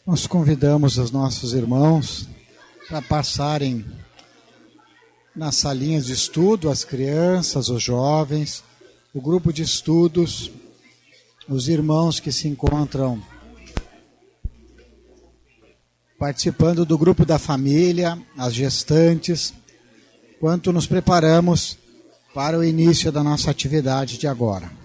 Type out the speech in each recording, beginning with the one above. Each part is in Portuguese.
Nós convidamos os nossos irmãos para passarem nas salinhas de estudo, as crianças, os jovens, o grupo de estudos, os irmãos que se encontram participando do grupo da família, as gestantes, enquanto nos preparamos para o início da nossa atividade de agora.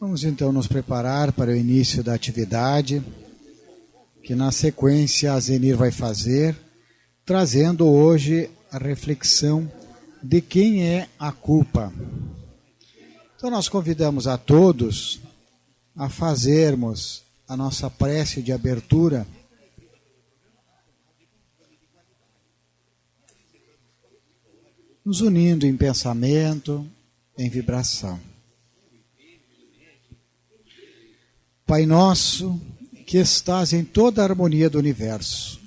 Vamos então nos preparar para o início da atividade, que na sequência a Zenir vai fazer, trazendo hoje a reflexão de quem é a culpa. Então nós convidamos a todos a fazermos a nossa prece de abertura, nos unindo em pensamento, em vibração. Pai nosso, que estás em toda a harmonia do universo,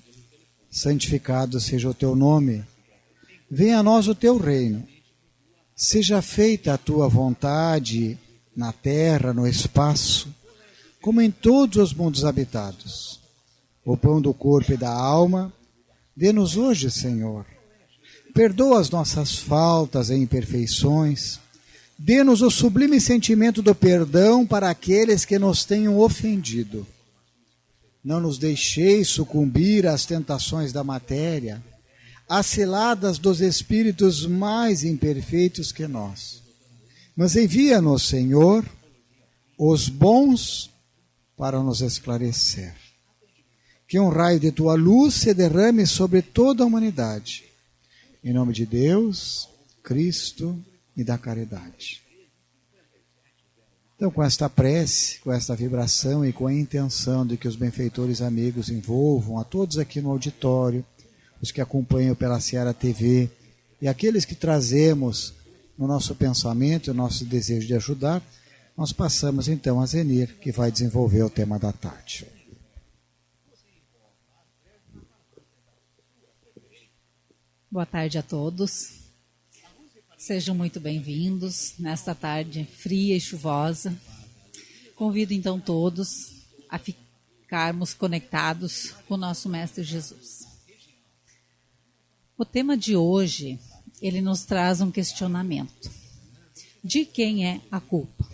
santificado seja o teu nome, venha a nós o teu reino, seja feita a tua vontade na terra, no espaço, como em todos os mundos habitados. O pão do corpo e da alma, dê-nos hoje, Senhor. Perdoa as nossas faltas e imperfeições. Dê-nos o sublime sentimento do perdão para aqueles que nos tenham ofendido. Não nos deixeis sucumbir às tentações da matéria, às ciladas dos espíritos mais imperfeitos que nós. Mas envia-nos, Senhor, os bons para nos esclarecer. Que um raio de tua luz se derrame sobre toda a humanidade. Em nome de Deus, Cristo e da caridade. Então, com esta prece, com esta vibração e com a intenção de que os benfeitores amigos envolvam a todos aqui no auditório, os que acompanham pela Seara TV e aqueles que trazemos no nosso pensamento e o nosso desejo de ajudar, nós passamos então a Zenir, que vai desenvolver o tema da tarde. Boa tarde a todos. Sejam muito bem-vindos nesta tarde fria e chuvosa. Convido então todos a ficarmos conectados com o nosso Mestre Jesus. O tema de hoje, ele nos traz um questionamento. De quem é a culpa?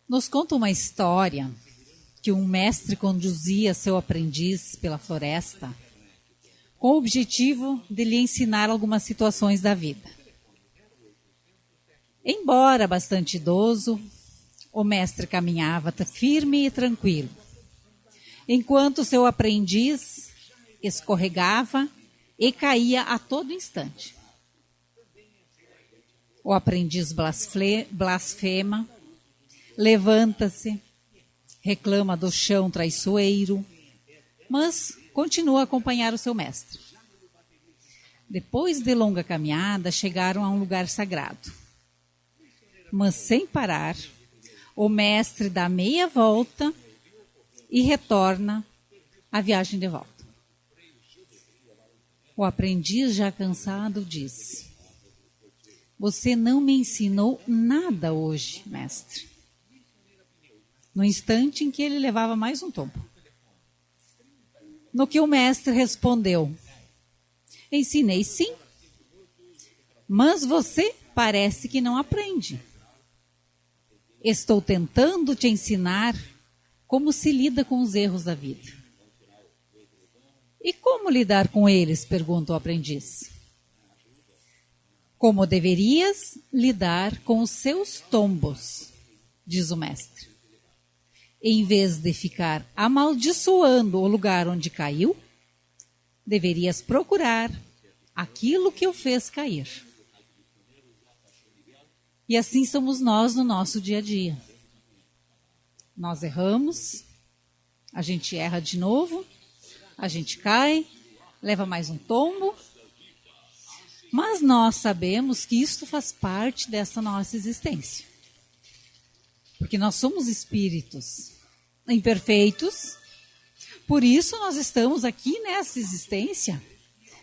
Nos conta uma história que um mestre conduzia seu aprendiz pela floresta com o objetivo de lhe ensinar algumas situações da vida. Embora bastante idoso, o mestre caminhava firme e tranquilo, enquanto seu aprendiz escorregava e caía a todo instante. O aprendiz blasfema, levanta-se, reclama do chão traiçoeiro, mas continua a acompanhar o seu mestre. Depois de longa caminhada, chegaram a um lugar sagrado. Mas sem parar, o mestre dá meia volta e retorna à viagem de volta. O aprendiz, já cansado, diz: Você não me ensinou nada hoje, mestre. No instante em que ele levava mais um tombo. No que o mestre respondeu: Ensinei sim, mas você parece que não aprende. Estou tentando te ensinar como se lida com os erros da vida. E como lidar com eles? Pergunta o aprendiz. Como deverias lidar com os seus tombos. diz o mestre. Em vez de ficar amaldiçoando o lugar onde caiu, deverias procurar aquilo que o fez cair. E assim somos nós no nosso dia a dia. Nós erramos, a gente erra de novo, a gente cai, leva mais um tombo, mas nós sabemos que isto faz parte dessa nossa existência. Porque nós somos espíritos imperfeitos, por isso nós estamos aqui nessa existência,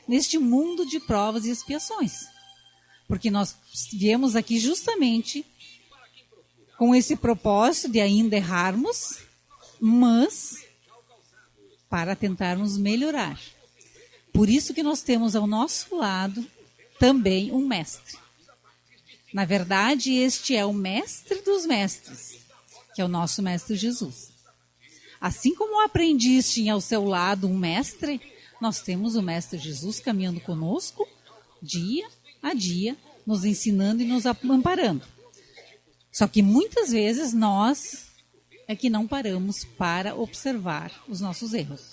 neste mundo de provas e expiações. Porque nós viemos aqui justamente com esse propósito de ainda errarmos, mas para tentarmos melhorar. Por isso que nós temos ao nosso lado também um mestre. Na verdade, este é o mestre dos mestres, que é o nosso mestre Jesus. Assim como o aprendiz tinha ao seu lado um mestre, nós temos o mestre Jesus caminhando conosco dia a dia, nos ensinando e nos amparando. Só que muitas vezes nós é que não paramos para observar os nossos erros.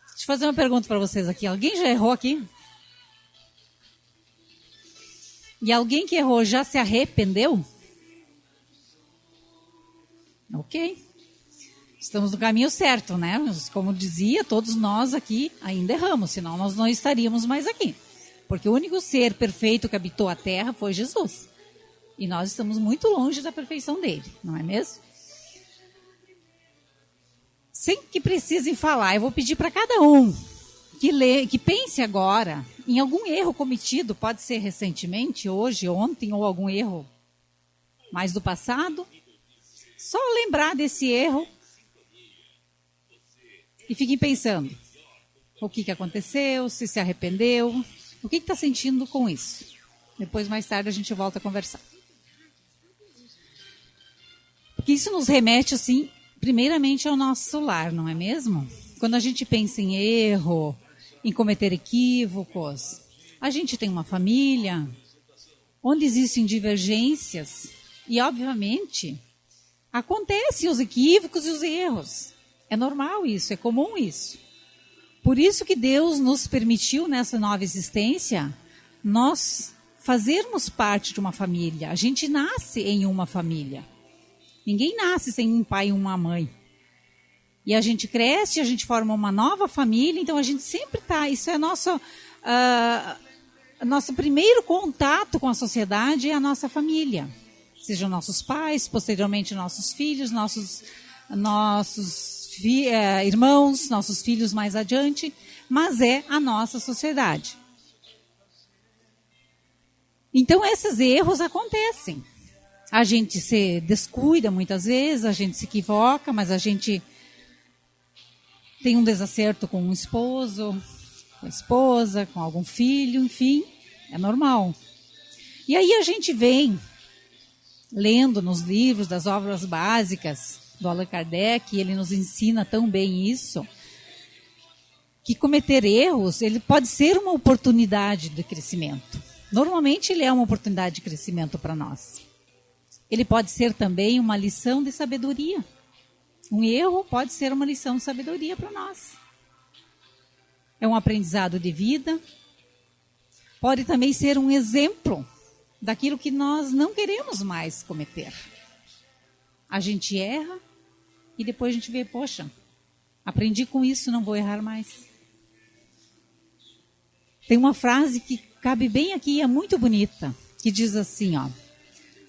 Deixa eu fazer uma pergunta para vocês aqui. Alguém já errou aqui? E alguém que errou já se arrependeu? Ok. Estamos no caminho certo, né? Como dizia, todos nós aqui ainda erramos, senão nós não estaríamos mais aqui. Porque o único ser perfeito que habitou a Terra foi Jesus. E nós estamos muito longe da perfeição dele, não é mesmo? Sem que precisem falar, eu vou pedir para cada um que pense agora em algum erro cometido, pode ser recentemente, hoje, ontem, ou algum erro mais do passado. Só lembrar desse erro e fiquem pensando o que aconteceu, se arrependeu, o que está sentindo com isso. Depois, mais tarde, a gente volta a conversar. Porque isso nos remete, assim, primeiramente ao nosso lar, não é mesmo? Quando a gente pensa em erro, em cometer equívocos, a gente tem uma família onde existem divergências e, obviamente, acontecem os equívocos e os erros. É normal isso, é comum isso. Por isso que Deus nos permitiu, nessa nova existência, nós fazermos parte de uma família. A gente nasce em uma família. Ninguém nasce sem um pai e uma mãe. E a gente cresce, a gente forma uma nova família, então a gente sempre está... Isso é nosso primeiro contato com a sociedade, é a nossa família. Sejam nossos pais, posteriormente nossos filhos, nossos irmãos, nossos filhos mais adiante, mas é a nossa sociedade. Então, esses erros acontecem. A gente se descuida muitas vezes, a gente se equivoca, mas a gente tem um desacerto com um esposo, com a esposa, com algum filho, enfim, é normal. E aí a gente vem lendo nos livros das obras básicas do Allan Kardec, ele nos ensina tão bem isso, que cometer erros, ele pode ser uma oportunidade de crescimento. Normalmente ele é uma oportunidade de crescimento para nós. Ele pode ser também uma lição de sabedoria. Um erro pode ser uma lição de sabedoria para nós. É um aprendizado de vida. Pode também ser um exemplo daquilo que nós não queremos mais cometer. A gente erra e depois a gente vê, poxa, aprendi com isso, não vou errar mais. Tem uma frase que cabe bem aqui e é muito bonita, que diz assim, ó: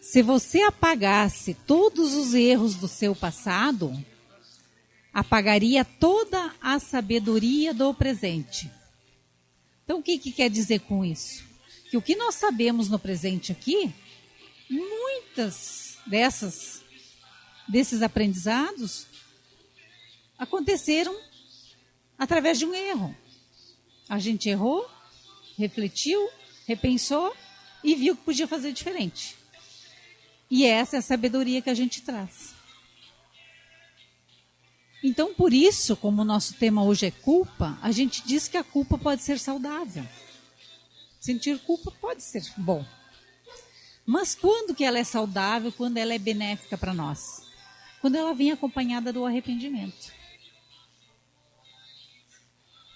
se você apagasse todos os erros do seu passado, apagaria toda a sabedoria do presente. Então, o que quer dizer com isso? Que o que nós sabemos no presente aqui, muitas desses aprendizados aconteceram através de um erro. A gente errou, refletiu, repensou e viu que podia fazer diferente. E essa é a sabedoria que a gente traz. Então, por isso, como o nosso tema hoje é culpa, a gente diz que a culpa pode ser saudável. Sentir culpa pode ser bom. Mas quando que ela é saudável, quando ela é benéfica para nós? Quando ela vem acompanhada do arrependimento.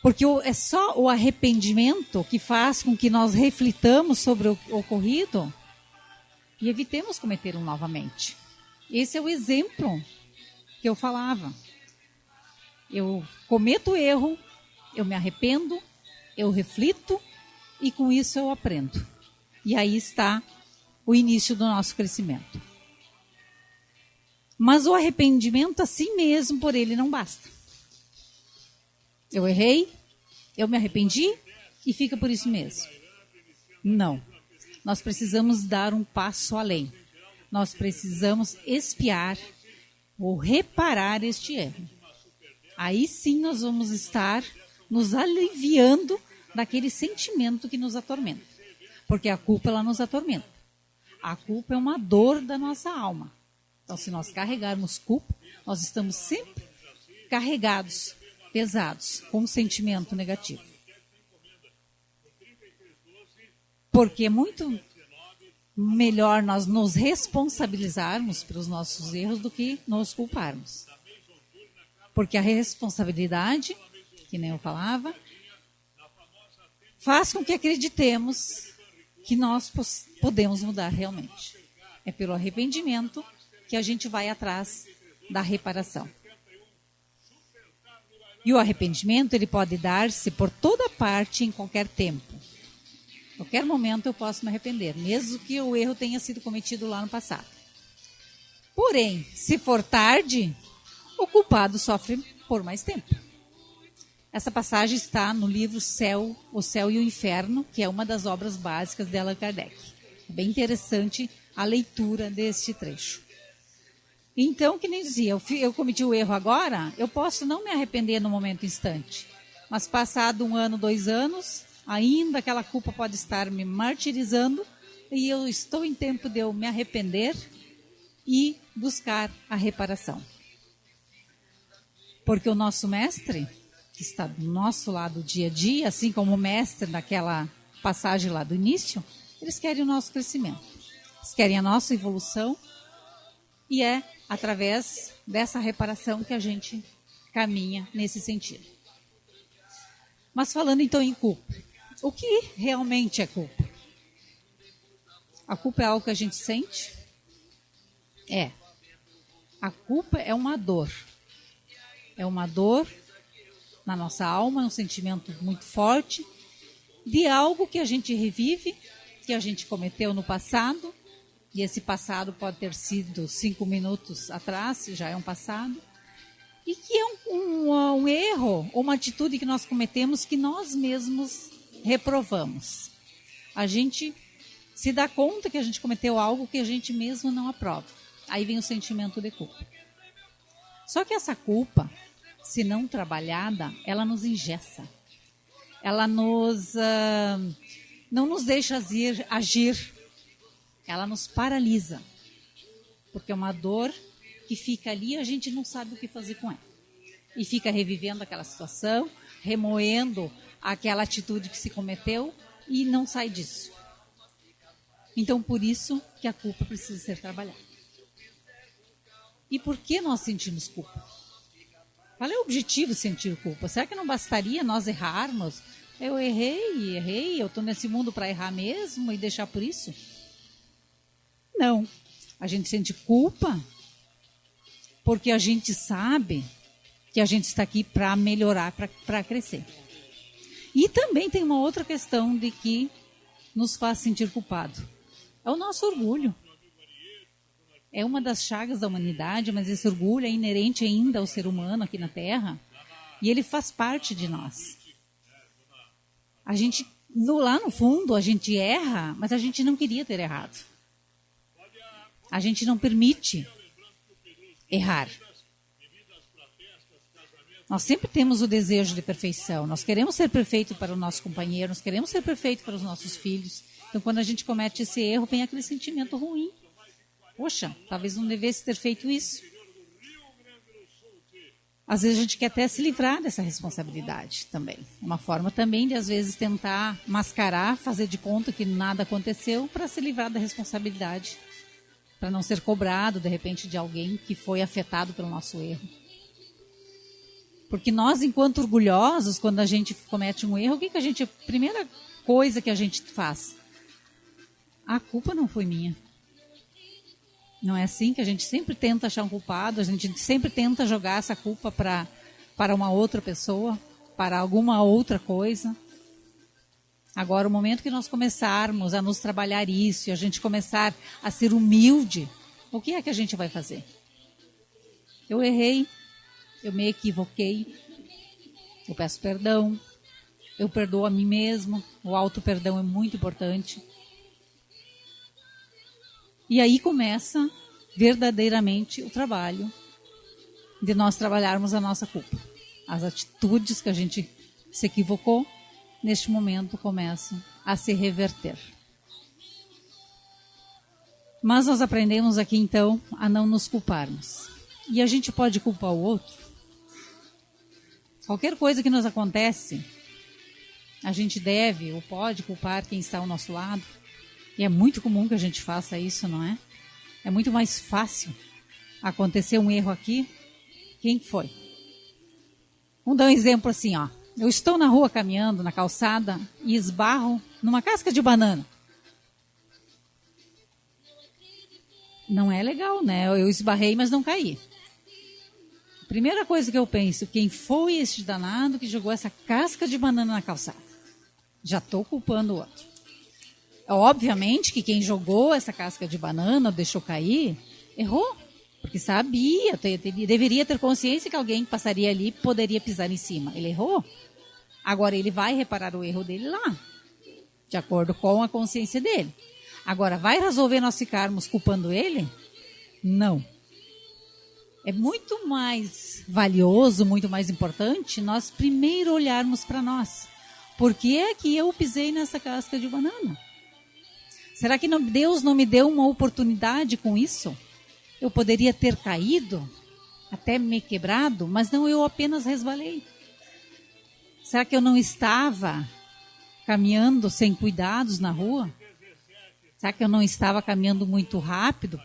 Porque é só o arrependimento que faz com que nós reflitamos sobre o ocorrido e evitemos cometer um novamente. Esse é o exemplo que eu falava. Eu cometo erro, eu me arrependo, eu reflito e com isso eu aprendo. E aí está o início do nosso crescimento. Mas o arrependimento assim mesmo por ele não basta. Eu errei, eu me arrependi e fica por isso mesmo. Não. Nós precisamos dar um passo além. Nós precisamos expiar ou reparar este erro. Aí sim nós vamos estar nos aliviando daquele sentimento que nos atormenta. Porque a culpa, ela nos atormenta. A culpa é uma dor da nossa alma. Então, se nós carregarmos culpa, nós estamos sempre carregados, pesados, com um sentimento negativo. Porque é muito melhor nós nos responsabilizarmos pelos nossos erros do que nos culparmos. Porque a responsabilidade, que nem eu falava, faz com que acreditemos que nós podemos mudar realmente. É pelo arrependimento que a gente vai atrás da reparação. E o arrependimento, ele pode dar-se por toda parte, em qualquer tempo. Em qualquer momento eu posso me arrepender, mesmo que o erro tenha sido cometido lá no passado. Porém, se for tarde, o culpado sofre por mais tempo. Essa passagem está no livro O Céu e o Inferno, que é uma das obras básicas de Allan Kardec. É bem interessante a leitura deste trecho. Então, que nem dizia, eu cometi o erro agora, eu posso não me arrepender no momento instante. Mas passado 1 ano, 2 anos, ainda aquela culpa pode estar me martirizando e eu estou em tempo de eu me arrepender e buscar a reparação. Porque o nosso mestre, que está do nosso lado dia a dia, assim como o mestre naquela passagem lá do início, eles querem o nosso crescimento. Eles querem a nossa evolução e é através dessa reparação que a gente caminha nesse sentido. Mas falando então em culpa, o que realmente é culpa? A culpa é algo que a gente sente? É. A culpa é uma dor. É uma dor na nossa alma, um sentimento muito forte de algo que a gente revive, que a gente cometeu no passado. E esse passado pode ter sido 5 minutos atrás, já é um passado. E que é um erro, ou uma atitude que nós cometemos que nós mesmos reprovamos. A gente se dá conta que a gente cometeu algo que a gente mesmo não aprova. Aí vem o sentimento de culpa. Só que essa culpa, se não trabalhada, ela nos engessa. Ela não nos deixa agir. Ela nos paralisa, porque é uma dor que fica ali e a gente não sabe o que fazer com ela. E fica revivendo aquela situação, remoendo aquela atitude que se cometeu e não sai disso. Então, por isso que a culpa precisa ser trabalhada. E por que nós sentimos culpa? Qual é o objetivo de sentir culpa? Será que não bastaria nós errarmos? Eu errei, eu estou nesse mundo para errar mesmo e deixar por isso? Não, a gente sente culpa porque a gente sabe que a gente está aqui para melhorar, para crescer. E também tem uma outra questão de que nos faz sentir culpado. É o nosso orgulho. É uma das chagas da humanidade, mas esse orgulho é inerente ainda ao ser humano aqui na Terra e ele faz parte de nós. A gente, lá no fundo, a gente erra, mas a gente não queria ter errado. A gente não permite errar. Nós sempre temos o desejo de perfeição. Nós queremos ser perfeito para o nosso companheiro, nós queremos ser perfeito para os nossos filhos. Então, quando a gente comete esse erro, vem aquele sentimento ruim. Poxa, talvez não devesse ter feito isso. Às vezes a gente quer até se livrar dessa responsabilidade também. Uma forma também de, às vezes, tentar mascarar, fazer de conta que nada aconteceu para se livrar da responsabilidade, para não ser cobrado, de repente, de alguém que foi afetado pelo nosso erro. Porque nós, enquanto orgulhosos, quando a gente comete um erro, a primeira coisa que a gente faz? A culpa não foi minha. Não é assim que a gente sempre tenta achar um culpado, a gente sempre tenta jogar essa culpa para uma outra pessoa, para alguma outra coisa. Agora, o momento que nós começarmos a nos trabalhar isso, e a gente começar a ser humilde, o que é que a gente vai fazer? Eu errei, eu me equivoquei, eu peço perdão, eu perdoo a mim mesmo, o auto-perdão é muito importante. E aí começa verdadeiramente o trabalho de nós trabalharmos a nossa culpa. As atitudes que a gente se equivocou, neste momento começam a se reverter. Mas nós aprendemos aqui então a não nos culparmos. E a gente pode culpar o outro. Qualquer coisa que nos acontece, a gente deve ou pode culpar quem está ao nosso lado. E é muito comum que a gente faça isso, não é? É muito mais fácil acontecer um erro aqui. Quem foi? Vamos dar um exemplo assim, ó. Eu estou na rua caminhando, na calçada, e esbarro numa casca de banana. Não é legal, né? Eu esbarrei, mas não caí. Primeira coisa que eu penso, quem foi esse danado que jogou essa casca de banana na calçada? Já estou culpando o outro. Obviamente que quem jogou essa casca de banana, deixou cair, errou. Porque sabia, deveria ter consciência que alguém que passaria ali poderia pisar em cima. Ele errou. Agora ele vai reparar o erro dele lá, de acordo com a consciência dele. Agora, vai resolver nós ficarmos culpando ele? Não. É muito mais valioso, muito mais importante nós primeiro olharmos para nós. Por que é que eu pisei nessa casca de banana? Será que Deus não me deu uma oportunidade com isso? Eu poderia ter caído, até me quebrado, mas não, eu apenas resvalei. Será que eu não estava caminhando sem cuidados na rua? Será que eu não estava caminhando muito rápido,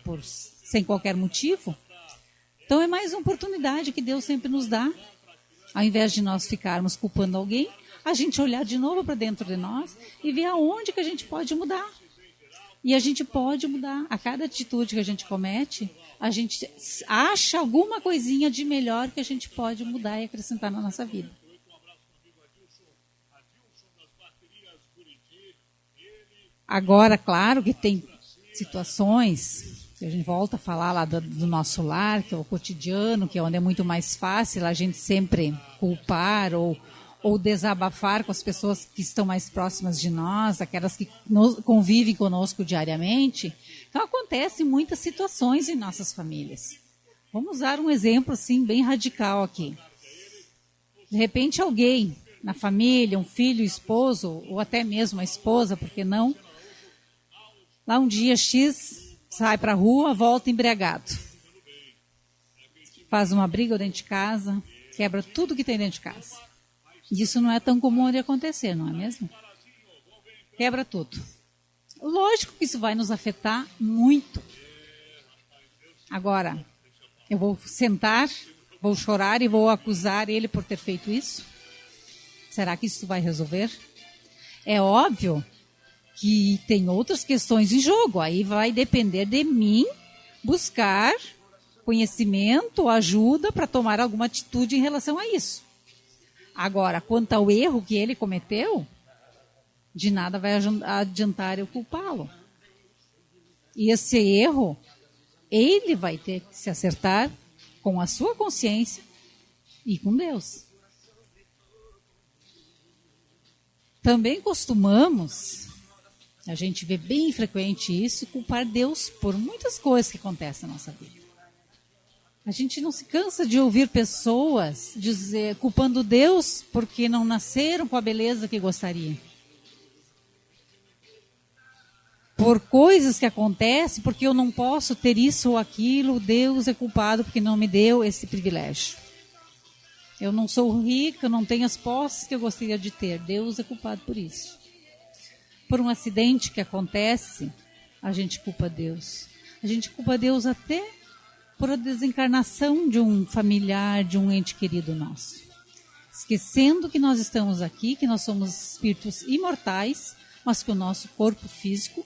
sem qualquer motivo? Então é mais uma oportunidade que Deus sempre nos dá. Ao invés de nós ficarmos culpando alguém, a gente olhar de novo para dentro de nós e ver aonde que a gente pode mudar. E a gente pode mudar. A cada atitude que a gente comete, a gente acha alguma coisinha de melhor que a gente pode mudar e acrescentar na nossa vida. Agora, claro que tem situações, que a gente volta a falar lá do nosso lar, que é o cotidiano, que é onde é muito mais fácil a gente sempre culpar ou desabafar com as pessoas que estão mais próximas de nós, aquelas que convivem conosco diariamente. Então, acontecem muitas situações em nossas famílias. Vamos usar um exemplo assim, bem radical aqui. De repente, alguém na família, um filho, esposo, ou até mesmo a esposa, por que não? Lá um dia X, sai para a rua, volta embriagado. Faz uma briga dentro de casa, quebra tudo que tem dentro de casa. Isso não é tão comum de acontecer, não é mesmo? Quebra tudo. Lógico que isso vai nos afetar muito. Agora, eu vou sentar, vou chorar e vou acusar ele por ter feito isso? Será que isso vai resolver? É óbvio que tem outras questões em jogo. Aí vai depender de mim buscar conhecimento, ajuda para tomar alguma atitude em relação a isso. Agora, quanto ao erro que ele cometeu, de nada vai adiantar eu culpá-lo. E esse erro, ele vai ter que se acertar com a sua consciência e com Deus. Também costumamos, a gente vê bem frequente isso, culpar Deus por muitas coisas que acontecem na nossa vida. A gente não se cansa de ouvir pessoas culpando Deus porque não nasceram com a beleza que gostariam. Por coisas que acontecem, porque eu não posso ter isso ou aquilo, Deus é culpado porque não me deu esse privilégio. Eu não sou rica, eu não tenho as posses que eu gostaria de ter. Deus é culpado por isso. Por um acidente que acontece, a gente culpa Deus. A gente culpa Deus até por a desencarnação de um familiar, de um ente querido nosso. Esquecendo que nós estamos aqui, que nós somos espíritos imortais, mas que o nosso corpo físico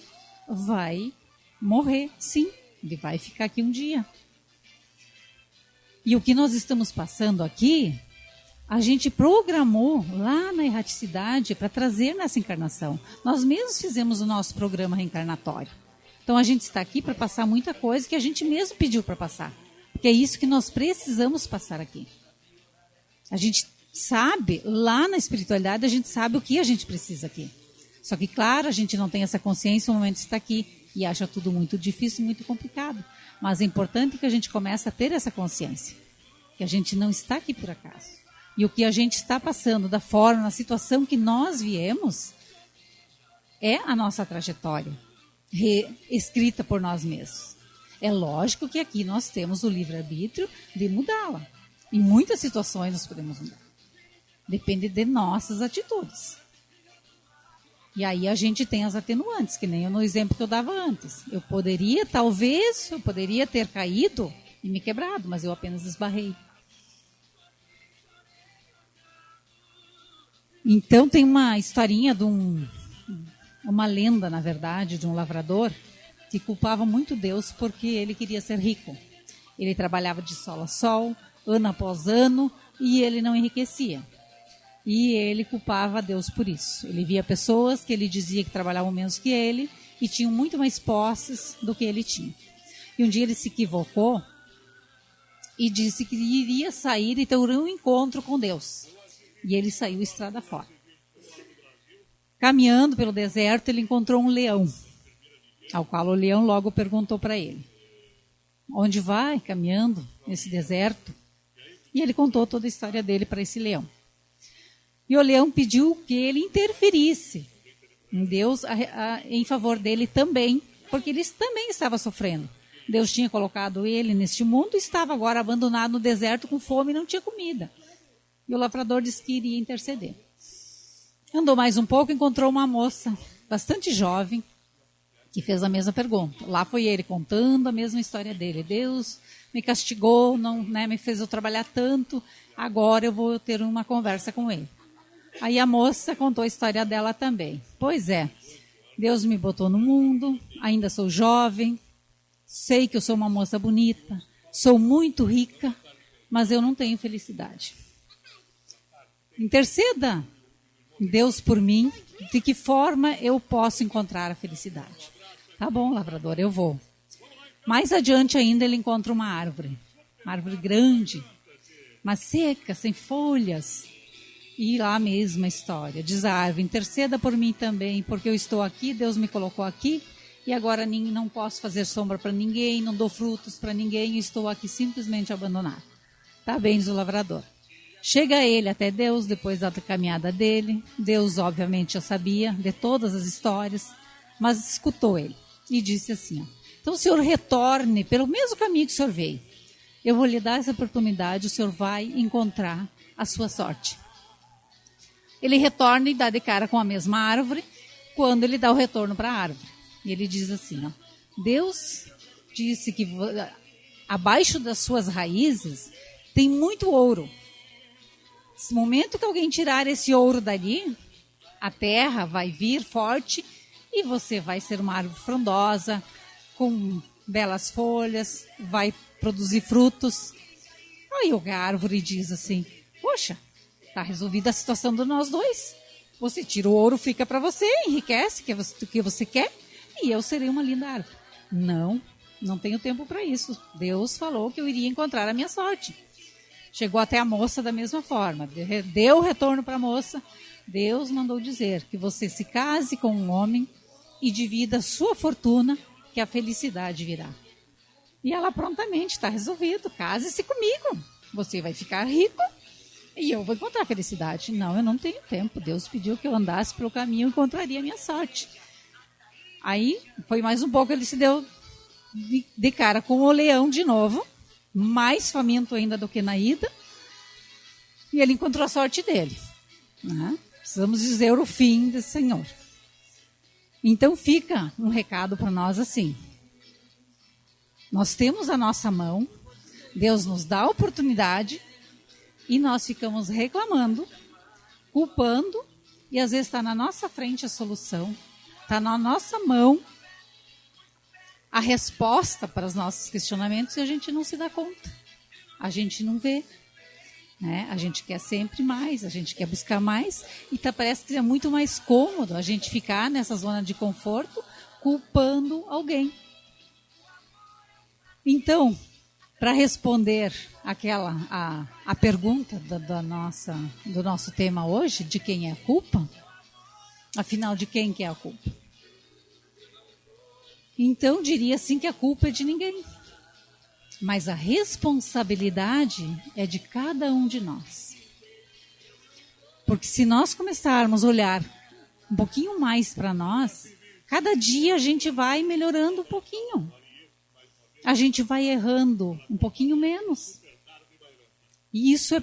vai morrer, sim. Ele vai ficar aqui um dia. E o que nós estamos passando aqui, a gente programou lá na erraticidade para trazer nessa encarnação. Nós mesmos fizemos o nosso programa reencarnatório. Então a gente está aqui para passar muita coisa que a gente mesmo pediu para passar. Porque é isso que nós precisamos passar aqui. A gente sabe, lá na espiritualidade, a gente sabe o que a gente precisa aqui. Só que, claro, a gente não tem essa consciência no momento que está aqui e acha tudo muito difícil e muito complicado. Mas é importante que a gente comece a ter essa consciência, que a gente não está aqui por acaso. E o que a gente está passando da forma, na situação que nós viemos, é a nossa trajetória, escrita por nós mesmos. É lógico que aqui nós temos o livre-arbítrio de mudá-la. Em muitas situações nós podemos mudar. Depende de nossas atitudes. E aí a gente tem as atenuantes, que nem no exemplo que eu dava antes. Eu poderia ter caído e me quebrado, mas eu apenas esbarrei. Então tem uma historinha de uma lenda, na verdade, de um lavrador que culpava muito Deus porque ele queria ser rico. Ele trabalhava de sol a sol, ano após ano, e ele não enriquecia. E ele culpava Deus por isso. Ele via pessoas que ele dizia que trabalhavam menos que ele e tinham muito mais posses do que ele tinha. E um dia ele se equivocou e disse que iria sair e ter um encontro com Deus. E ele saiu estrada fora. Caminhando pelo deserto, ele encontrou um leão, ao qual o leão logo perguntou para ele: onde vai caminhando nesse deserto? E ele contou toda a história dele para esse leão. E o leão pediu que ele interferisse em Deus em favor dele também, porque ele também estava sofrendo. Deus tinha colocado ele neste mundo e estava agora abandonado no deserto com fome e não tinha comida. E o lavrador disse que iria interceder. Andou mais um pouco e encontrou uma moça bastante jovem que fez a mesma pergunta. Lá foi ele contando a mesma história dele. Deus me castigou, não, me fez eu trabalhar tanto, agora eu vou ter uma conversa com ele. Aí a moça contou a história dela também. Pois é, Deus me botou no mundo, ainda sou jovem, sei que eu sou uma moça bonita, sou muito rica, mas eu não tenho felicidade. Interceda Deus por mim, de que forma eu posso encontrar a felicidade. Tá bom, lavrador, eu vou. Mais adiante ainda ele encontra uma árvore grande, mas seca, sem folhas. E lá a mesma história. Diz a árvore: interceda por mim também, porque eu estou aqui, Deus me colocou aqui, e agora não posso fazer sombra para ninguém, não dou frutos para ninguém, estou aqui simplesmente abandonado. Tá bem, diz o lavrador. Chega ele até Deus, depois da caminhada dele. Deus, obviamente, já sabia de todas as histórias, mas escutou ele e disse assim: ó, então o senhor retorne pelo mesmo caminho que o senhor veio. Eu vou lhe dar essa oportunidade, o senhor vai encontrar a sua sorte. Ele retorna e dá de cara com a mesma árvore, quando ele dá o retorno para a árvore. E ele diz assim, ó, Deus disse que abaixo das suas raízes tem muito ouro. No momento que alguém tirar esse ouro dali, a terra vai vir forte e você vai ser uma árvore frondosa, com belas folhas, vai produzir frutos. Aí a árvore diz assim, poxa, está resolvida a situação de nós dois. Você tira o ouro, fica para você, enriquece o que você quer, e eu serei uma linda árvore. Não tenho tempo para isso. Deus falou que eu iria encontrar a minha sorte. Chegou até a moça da mesma forma. Deu o retorno para a moça. Deus mandou dizer que você se case com um homem e divida a sua fortuna, que a felicidade virá. E ela prontamente, está resolvido, case-se comigo. Você vai ficar rico e eu vou encontrar a felicidade. Não, eu não tenho tempo. Deus pediu que eu andasse pelo caminho e encontraria a minha sorte. Aí, foi mais um pouco, ele se deu de cara com o leão de novo, mais faminto ainda do que na ida. E ele encontrou a sorte dele. Né? Precisamos dizer o fim desse senhor. Então fica um recado para nós assim. Nós temos a nossa mão, Deus nos dá a oportunidade e nós ficamos reclamando, culpando, e às vezes está na nossa frente a solução, está na nossa mão a resposta para os nossos questionamentos e a gente não se dá conta, a gente não vê. Né? A gente quer sempre mais, a gente quer buscar mais e parece que é muito mais cômodo a gente ficar nessa zona de conforto culpando alguém. Então, para responder a pergunta do nosso tema hoje, de quem é a culpa, afinal, de quem que é a culpa? Então, diria assim que a culpa é de ninguém. Mas a responsabilidade é de cada um de nós. Porque se nós começarmos a olhar um pouquinho mais para nós, cada dia a gente vai melhorando um pouquinho. A gente vai errando um pouquinho menos. E isso é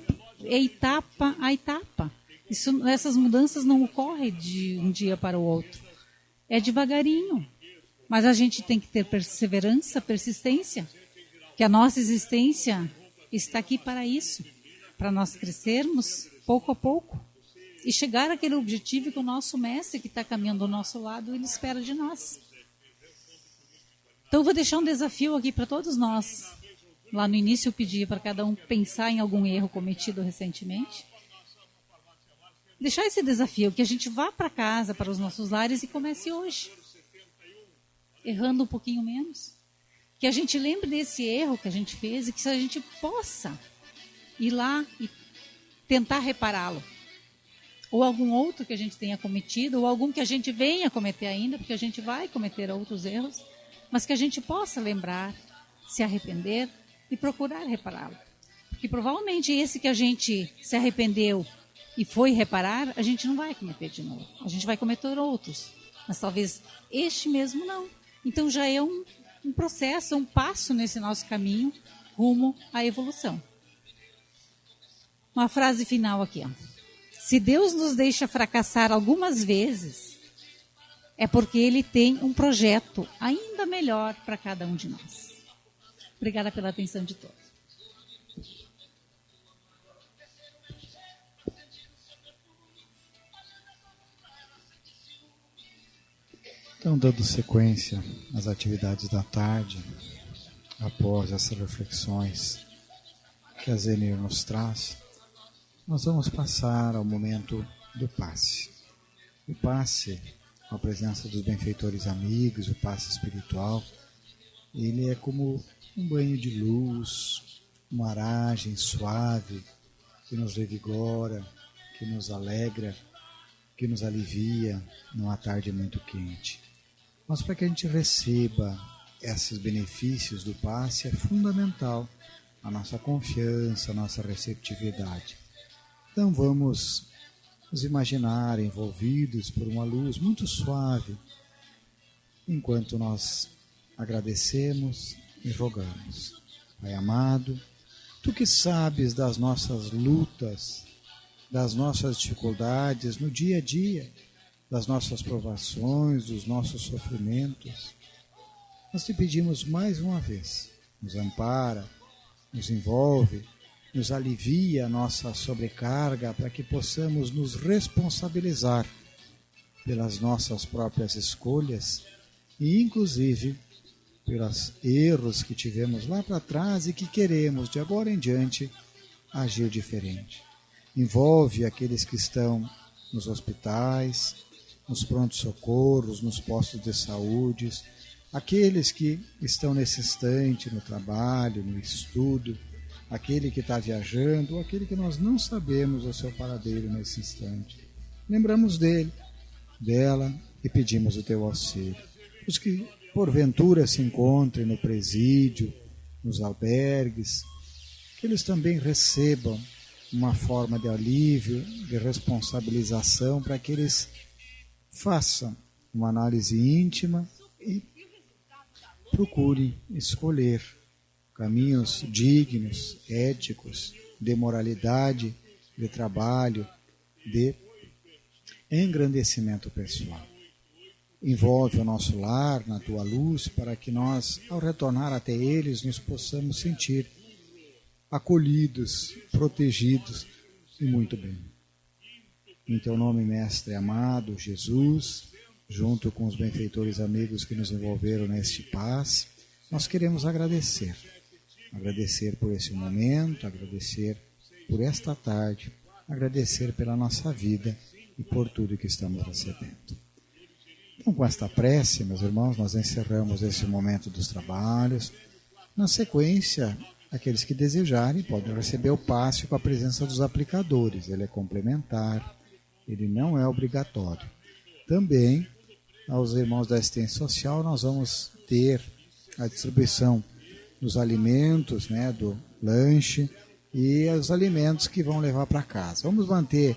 etapa a etapa. Essas mudanças não ocorrem de um dia para o outro. É devagarinho. Mas a gente tem que ter perseverança, persistência. Que a nossa existência está aqui para isso. Para nós crescermos pouco a pouco. E chegar àquele objetivo que o nosso mestre, que está caminhando ao nosso lado, ele espera de nós. Então, eu vou deixar um desafio aqui para todos nós. Lá no início eu pedi para cada um pensar em algum erro cometido recentemente. Deixar esse desafio, que a gente vá para casa, para os nossos lares e comece hoje. Errando um pouquinho menos. Que a gente lembre desse erro que a gente fez e que a gente possa ir lá e tentar repará-lo. Ou algum outro que a gente tenha cometido, ou algum que a gente venha cometer ainda, porque a gente vai cometer outros erros. Mas que a gente possa lembrar, se arrepender e procurar repará-lo. Porque provavelmente esse que a gente se arrependeu e foi reparar, a gente não vai cometer de novo. A gente vai cometer outros. Mas talvez este mesmo não. Então já é um processo, um passo nesse nosso caminho rumo à evolução. Uma frase final aqui. Ó. Se Deus nos deixa fracassar algumas vezes, é porque Ele tem um projeto ainda melhor para cada um de nós. Obrigada pela atenção de todos. Então, dando sequência às atividades da tarde, após essas reflexões que a Zenir nos traz, nós vamos passar ao momento do passe. O passe, com a presença dos benfeitores amigos, o passe espiritual, ele é como um banho de luz, uma aragem suave que nos revigora, que nos alegra, que nos alivia numa tarde muito quente. Mas para que a gente receba esses benefícios do passe é fundamental a nossa confiança, a nossa receptividade. Então vamos nos imaginar envolvidos por uma luz muito suave, enquanto nós agradecemos e rogamos. Pai amado, Tu que sabes das nossas lutas, das nossas dificuldades no dia a dia, das nossas provações, dos nossos sofrimentos, nós Te pedimos mais uma vez, nos ampara, nos envolve, nos alivia a nossa sobrecarga para que possamos nos responsabilizar pelas nossas próprias escolhas e, inclusive, pelos erros que tivemos lá para trás e que queremos, de agora em diante, agir diferente. Envolve aqueles que estão nos hospitais, nos prontos-socorros, nos postos de saúde, aqueles que estão nesse instante no trabalho, no estudo, aquele que está viajando, ou aquele que nós não sabemos o seu paradeiro nesse instante. Lembramos dele, dela e pedimos o Teu auxílio. Os que porventura se encontrem no presídio, nos albergues, que eles também recebam uma forma de alívio, de responsabilização, para que eles façam uma análise íntima e procurem escolher caminhos dignos, éticos, de moralidade, de trabalho, de engrandecimento pessoal. Envolve o nosso lar na tua luz, para que nós, ao retornar até eles, nos possamos sentir acolhidos, protegidos e muito bem. Em teu nome, Mestre amado, Jesus, junto com os benfeitores amigos que nos envolveram neste passe, nós queremos agradecer. Agradecer por esse momento, agradecer por esta tarde, agradecer pela nossa vida e por tudo que estamos recebendo. Então, com esta prece, meus irmãos, nós encerramos esse momento dos trabalhos. Na sequência, aqueles que desejarem podem receber o passe com a presença dos aplicadores. Ele é complementar, ele não é obrigatório. Também, aos irmãos da assistência social, nós vamos ter a distribuição dos alimentos, né, do lanche e os alimentos que vão levar para casa. Vamos manter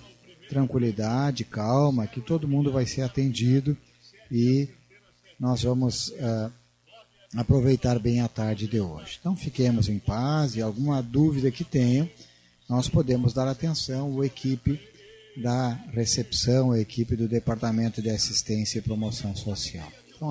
tranquilidade, calma, que todo mundo vai ser atendido e nós vamos aproveitar bem a tarde de hoje. Então fiquemos em paz e alguma dúvida que tenham, nós podemos dar atenção à equipe da recepção, a equipe do Departamento de Assistência e Promoção Social.